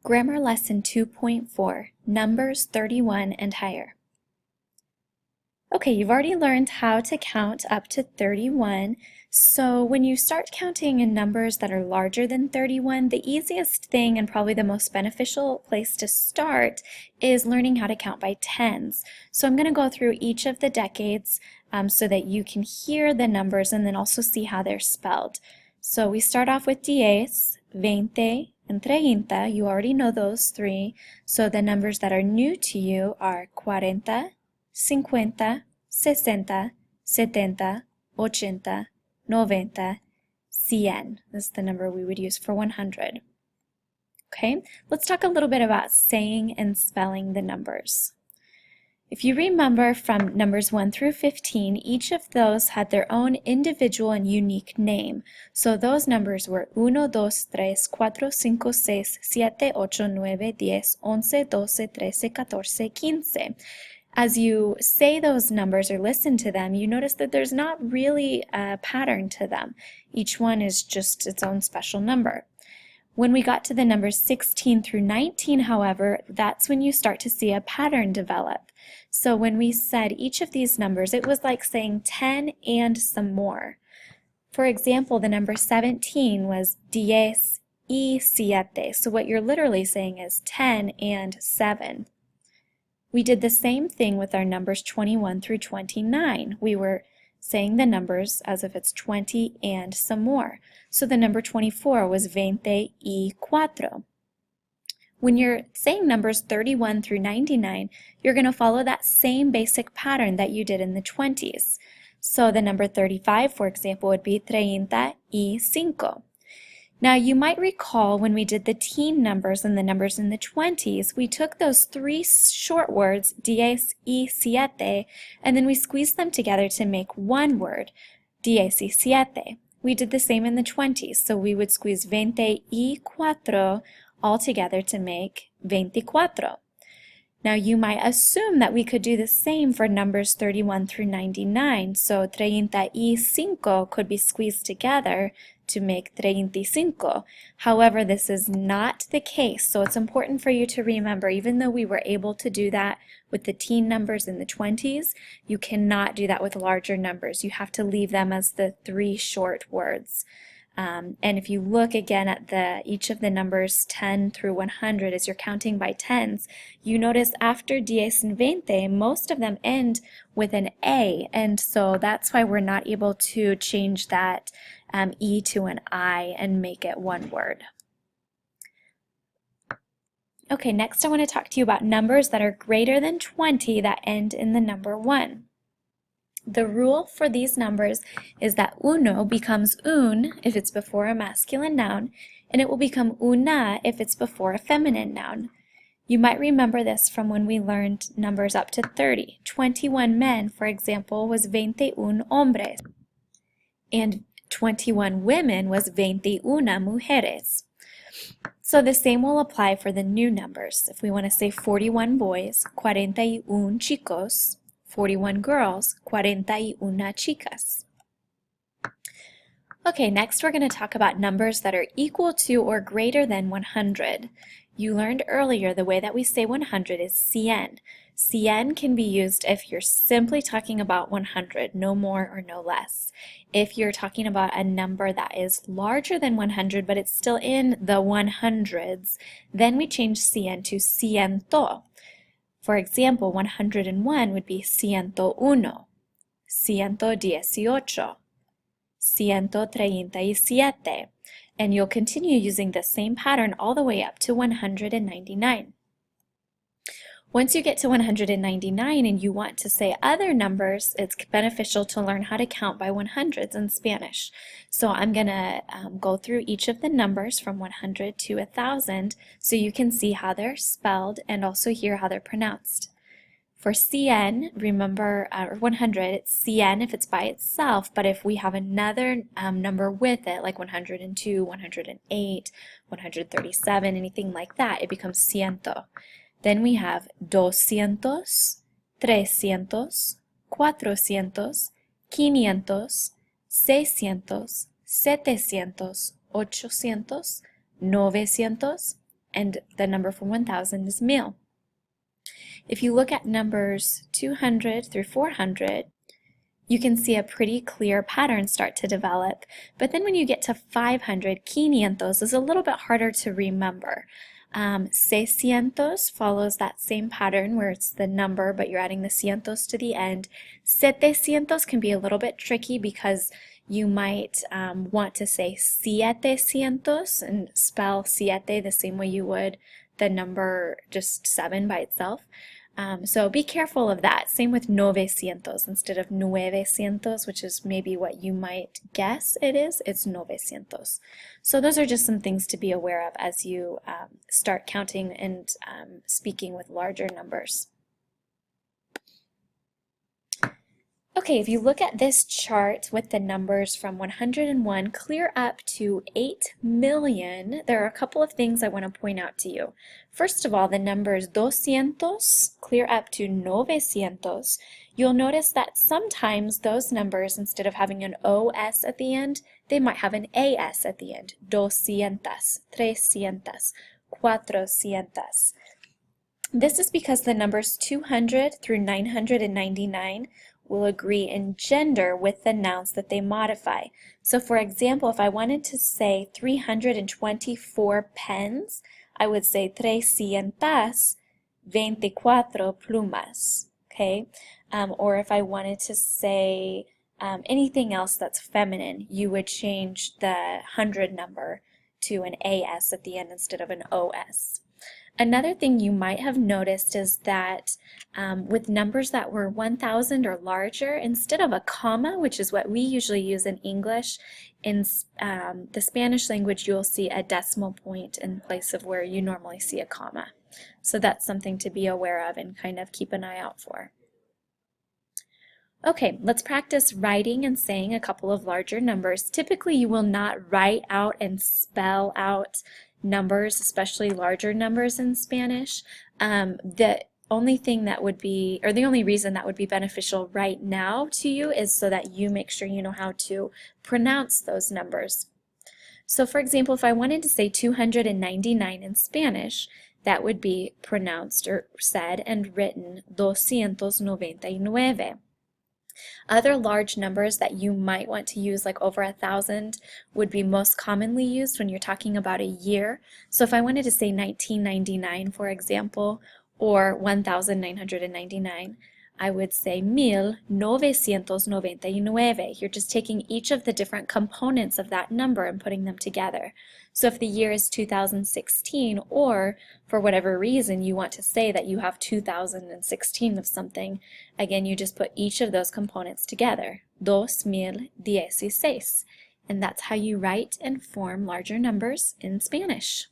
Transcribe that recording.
Grammar Lesson 2.4, Numbers 31 and higher. Okay, you've already learned how to count up to 31. So when you start counting in numbers that are larger than 31, the easiest thing and probably the most beneficial place to start is learning how to count by tens. So I'm going to go through each of the decades so that you can hear the numbers and then also see how they're spelled. So we start off with 10, 20, and 30. You already know those three. So the numbers that are new to you are 40, 50, 60, 70, 80, 90, 100. This is the number we would use for 100. Okay, let's talk a little bit about saying and spelling the numbers. If you remember from numbers 1 through 15, each of those had their own individual and unique name. So those numbers were 1, 2, 3, 4, 5, 6, 7, 8, 9, 10, 11, 12, 13, 14, 15. As you say those numbers or listen to them, you notice that there's not really a pattern to them. Each one is just its own special number. When we got to the numbers 16 through 19, however, that's when you start to see a pattern develop. So when we said each of these numbers, it was like saying 10 and some more. For example, the number 17 was 10 y 7. So what you're literally saying is 10 and 7. We did the same thing with our numbers 21 through 29. We were saying the numbers as if it's 20 and some more. So the number 24 was 20 y 4. When you're saying numbers 31 through 99, you're going to follow that same basic pattern that you did in the 20s. So the number 35, for example, would be 30 y 5. Now you might recall when we did the teen numbers and the numbers in the 20s, we took those three short words, 10 y 7, and then we squeezed them together to make one word, 10 y 7. We did the same in the 20s, so we would squeeze 20 y 4 all together to make 24. Now you might assume that we could do the same for numbers 31 through 99, so 30 y 5 could be squeezed together to make 35. However, this is not the case, so it's important for you to remember, even though we were able to do that with the teen numbers in the 20s, you cannot do that with larger numbers. You have to leave them as the three short words. And if you look again at each of the numbers 10 through 100 as you're counting by tens, you notice after 10 and 20, most of them end with an A, and so that's why we're not able to change that E to an I and make it one word. Okay, next I want to talk to you about numbers that are greater than 20 that end in the number 1. The rule for these numbers is that uno becomes un if it's before a masculine noun, and it will become una if it's before a feminine noun. You might remember this from when we learned numbers up to 30. 21 men, for example, was 21 hombres, and 21 women was 21 mujeres. So the same will apply for the new numbers. If we want to say 41 boys, 41 chicos, 41 girls, 41 chicas. Okay, next we're going to talk about numbers that are equal to or greater than 100. You learned earlier the way that we say 100 is 100. 100 can be used if you're simply talking about 100, no more or no less. If you're talking about a number that is larger than 100 but it's still in the 100s, then we change 100 to ciento. For example, 101 would be 101, 118, 137, and you'll continue using the same pattern all the way up to 199. Once you get to 199 and you want to say other numbers, it's beneficial to learn how to count by 100s in Spanish. So I'm going to go through each of the numbers from 100 to 1,000 so you can see how they're spelled and also hear how they're pronounced. For 100, remember, or 100, it's 100 if it's by itself, but if we have another number with it, like 102, 108, 137, anything like that, it becomes ciento. Then we have 200, 300, 400, 500, 600, 700, 800, 900, and the number for 1,000 is mil. If you look at numbers 200 through 400, you can see a pretty clear pattern start to develop. But then when you get to 500, 500 is a little bit harder to remember. 600 follows that same pattern where it's the number, but you're adding the cientos to the end. 700 can be a little bit tricky because you might want to say 700 and spell siete the same way you would the number just 7 by itself. So be careful of that. Same with 900 instead of 900, which is maybe what you might guess it is. It's 900. So those are just some things to be aware of as you start counting and speaking with larger numbers. Okay, if you look at this chart with the numbers from 101 clear up to 8 million, there are a couple of things I want to point out to you. First of all, the numbers 200 clear up to 900. You'll notice that sometimes those numbers, instead of having an OS at the end, they might have an AS at the end. 200, 300, 400. This is because the numbers 200 through 999 will agree in gender with the nouns that they modify. So for example, if I wanted to say 324 pens, I would say 324 plumas, okay? Or if I wanted to say anything else that's feminine, you would change the 100 number to an AS at the end instead of an OS. Another thing you might have noticed is that with numbers that were 1,000 or larger, instead of a comma, which is what we usually use in English, in the Spanish language you'll see a decimal point in place of where you normally see a comma. So that's something to be aware of and kind of keep an eye out for. Okay, let's practice writing and saying a couple of larger numbers. Typically you will not write out and spell out numbers, especially larger numbers in Spanish. The only thing that would be, or the only reason that would be beneficial right now to you is so that you make sure you know how to pronounce those numbers. So for example, if I wanted to say 299 in Spanish, that would be pronounced or said and written 299. Other large numbers that you might want to use, like over 1,000, would be most commonly used when you're talking about a year. So if I wanted to say 1999, for example, or 1,999, I would say 1999. You're just taking each of the different components of that number and putting them together. So if the year is 2016, or for whatever reason you want to say that you have 2016 of something, again you just put each of those components together. 2016. And that's how you write and form larger numbers in Spanish.